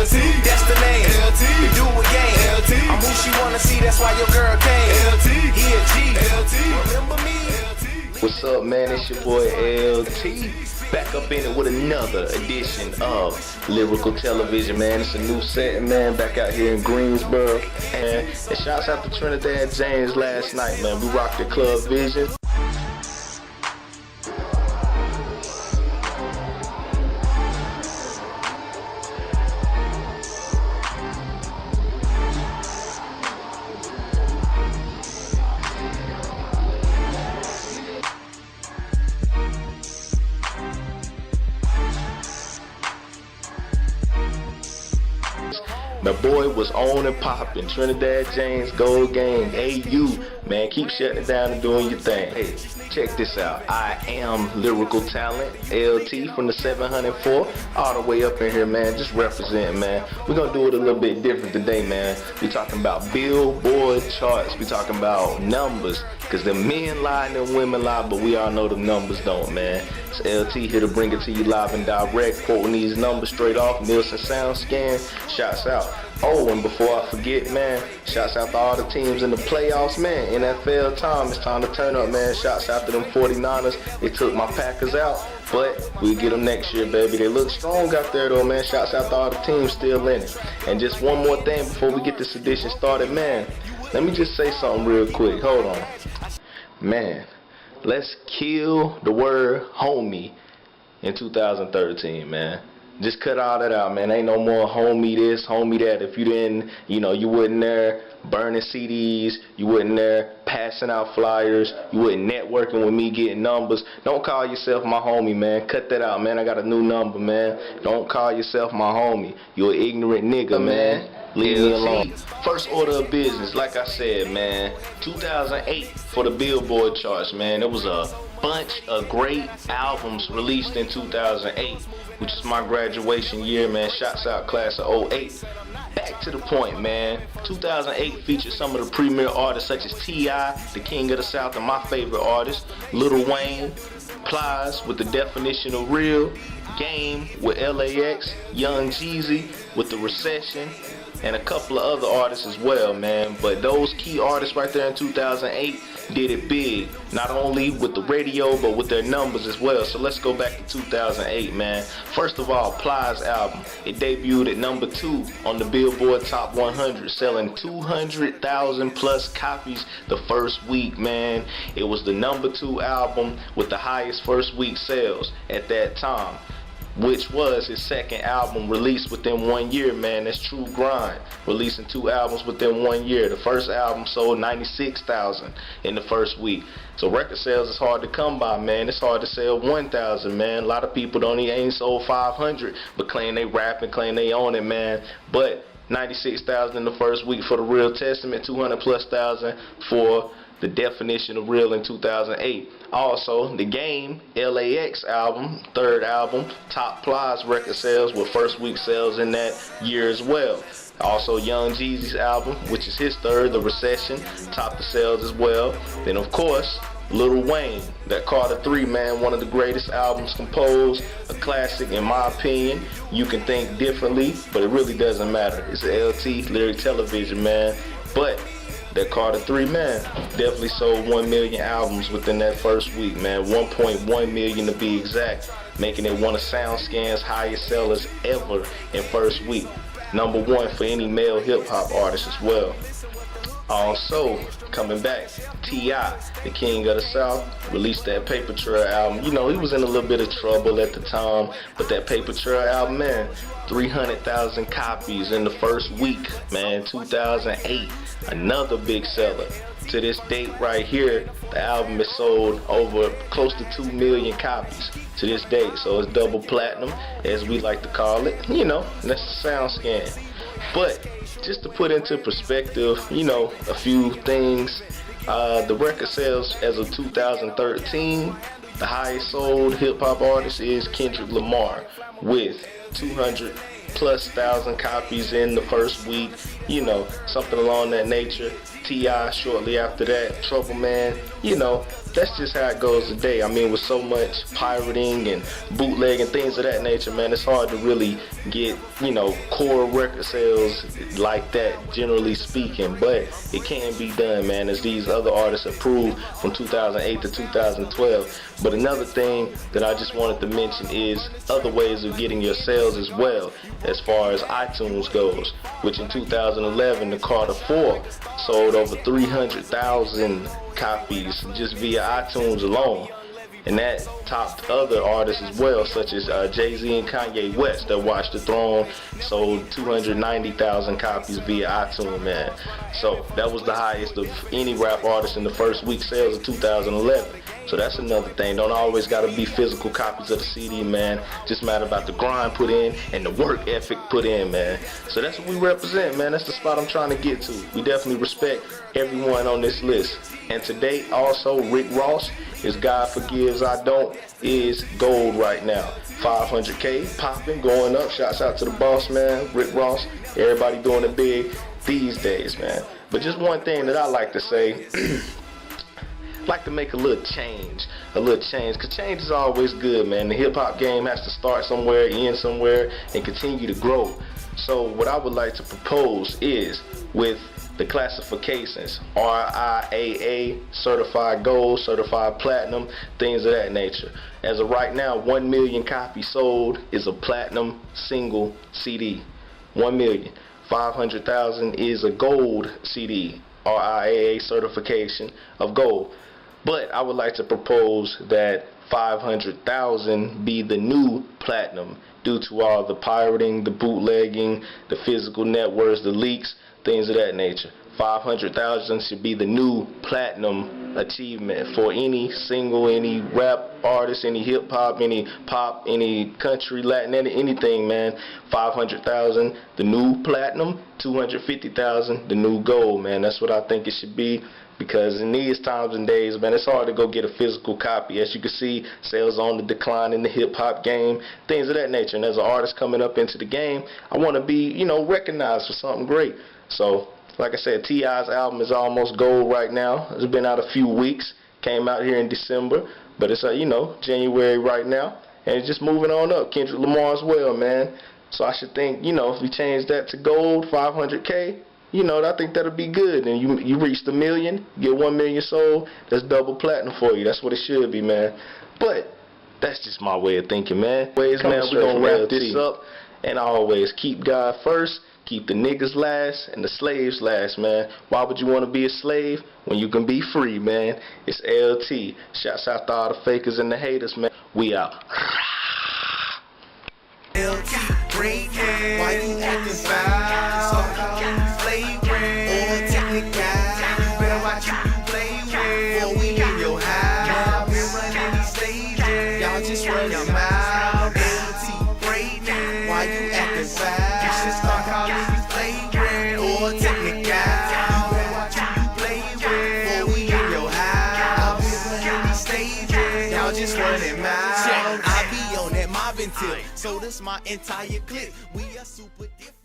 LT, that's the name. LT, you do a game. LT, I'm who she wanna see, that's why your girl came. LT, he a G. LT, remember me? LT. What's up, man? It's your boy LT. Back up in it with another edition of Lyrical Television, man. It's a new set, man. Back out here in Greensboro. And shouts out to Trinidad James last night, man. We rocked the Club Vision. The boy was on and popping. Trinidad James, Gold Gang, AU. Man, keep shutting it down and doing your thing. Hey, check this out. I am Lyrical Talent, LT from the 704, all the way up in here, man. Just representing, man. We're going to do it a little bit different today, man. We talking about Billboard charts. We talking about numbers. Because the men lie and the women lie, but we all know the numbers don't, man. It's LT here to bring it to you live and direct, quoting these numbers straight off Nielsen SoundScan. Shouts out. Oh, and before I forget, man, shouts out to all the teams in the playoffs, man. NFL time, it's time to turn up, man. Shouts out to them 49ers. They took my Packers out, but we'll get them next year, baby. They look strong out there, though, man. Shouts out to all the teams still in it. And just one more thing before we get this edition started, man. Let me just say something real quick. Hold on. Man, let's kill the word homie in 2013, man. Just cut all that out, man. Ain't no more homie this, homie that. If you didn't, you wasn't there burning CDs, you wasn't there passing out flyers, you wasn't networking with me getting numbers. Don't call yourself my homie, man. Cut that out, man. I got a new number, man. Don't call yourself my homie. You're an ignorant nigga, man. Leave me alone. First order of business, like I said, man, 2008 for the Billboard charts, man. There was a bunch of great albums released in 2008, which is my graduation year, man. Shouts out class of 08. Back to the point, man. 2008 featured some of the premier artists such as T.I.P, the King of the South, and my favorite artist, Lil Wayne, Plies with the definition of real, Game with LAX, Young Jeezy with the Recession, and a couple of other artists as well, man. But those key artists right there in 2008 did it big, not only with the radio, but with their numbers as well. So let's go back to 2008, man. First of all, Plies' album. It debuted at number 2 on the Billboard Top 100, selling 200,000 plus copies the first week, man. It was the number 2 album with the highest first week sales at that time, which was his second album released within 1 year, man. That's true grind. Releasing 2 albums within 1 year. The first album sold 96,000 in the first week. So record sales is hard to come by, man. It's hard to sell 1,000, man. A lot of people ain't sold 500, but claim they rap and claim they own it, man. But 96,000 in the first week for the Real Testament, 200 plus thousand for the definition of real in 2008. Also, the Game LAX album, third album, top Plies record sales with first week sales in that year as well. Also, Young Jeezy's album, which is his third, The Recession, topped the sales as well. Then, of course, Lil Wayne, that Carter 3, man, one of the greatest albums composed, a classic in my opinion. You can think differently, but it really doesn't matter. It's a LT, Lyrical Television, man. But that carT 3, man, definitely sold 1 million albums within that first week, man. 1.1 million to be exact, making it one of SoundScan's highest sellers ever in first week. Number 1 for any male hip-hop artist as well. Also, coming back, T.I.P, the King of the South, released that Paper Trail album. He was in a little bit of trouble at the time, but that Paper Trail album, man, 300,000 copies in the first week, man, 2008. Another big seller. To this date right here, the album is sold over close to 2 million copies to this date. So it's double platinum, as we like to call it. That's the SoundScan. But just to put into perspective, a few things. The record sales as of 2013, the highest sold hip-hop artist is Kendrick Lamar with 200 plus thousand copies in the first week, something along that nature. T.I. shortly after that, Trouble Man, that's just how it goes today. I mean, with so much pirating and bootleg and things of that nature, man, it's hard to really get, you know, core record sales like that, generally speaking. But it can be done, man, as these other artists have proved from 2008 to 2012. But another thing that I just wanted to mention is other ways of getting your sales as well, as far as iTunes goes, which in 2011, the charT 4 sold over 300,000 copies just via iTunes alone. And that topped other artists as well, such as Jay-Z and Kanye West, that Watch the Throne sold 290,000 copies via iTunes, man. So that was the highest of any rap artist in the first week sales of 2011. So that's another thing. Don't always got to be physical copies of the CD, man. Just matter about the grind put in and the work ethic put in, man. So that's what we represent, man. That's the spot I'm trying to get to. We definitely respect everyone on this list. And today, also, Rick Ross, his God Forgives I Don't, is gold right now. 500K, popping, going up. Shouts out to the boss, man, Rick Ross. Everybody doing it big these days, man. But just one thing that I like to say, like to make a little change, because change is always good, man. The hip-hop game has to start somewhere, end somewhere, and continue to grow. So what I would like to propose is, with the classifications, RIAA, certified gold, certified platinum, things of that nature. As of right now, 1 million copies sold is a platinum single CD. 1 million. 500,000 is a gold CD, RIAA certification of gold. But I would like to propose that 500,000 be the new platinum due to all the pirating, the bootlegging, the physical networks, the leaks, things of that nature. 500,000 should be the new platinum achievement for any single, any rap artist, any hip hop, any pop, any country, Latin, anything, man. 500,000 the new platinum, 250,000 the new gold, man. That's what I think it should be. Because in these times and days, man, it's hard to go get a physical copy. As you can see, sales on the decline in the hip-hop game, things of that nature. And as an artist coming up into the game, I want to be, you know, recognized for something great. So, like I said, T.I.'s album is almost gold right now. It's been out a few weeks. Came out here in December. But it's, you know, January right now. And it's just moving on up. Kendrick Lamar as well, man. So I should think, you know, if we change that to gold, 500K, you know, I think that'll be good. And you reach the million, get 1 million sold, that's double platinum for you. That's what it should be, man. But that's just my way of thinking, man. Ways, man, we're going to wrap this up. And always keep God first, keep the niggas last, and the slaves last, man. Why would you want to be a slave when you can be free, man? It's LT. Shouts out to all the fakers and the haters, man. We out. LT, great man. Why you acting foul? Stop calling me flagrant or technical. You better watch who you play with. Before we in your house, been running these stages. Y'all just run your mouth. LT, great man. Why you acting foul? You should start calling me flagrant or technical. You better watch who you play with. Before we in your house, been running these stages. Y'all just running mouth. I be on that mobbing tip, so this my entire clip. We are super different.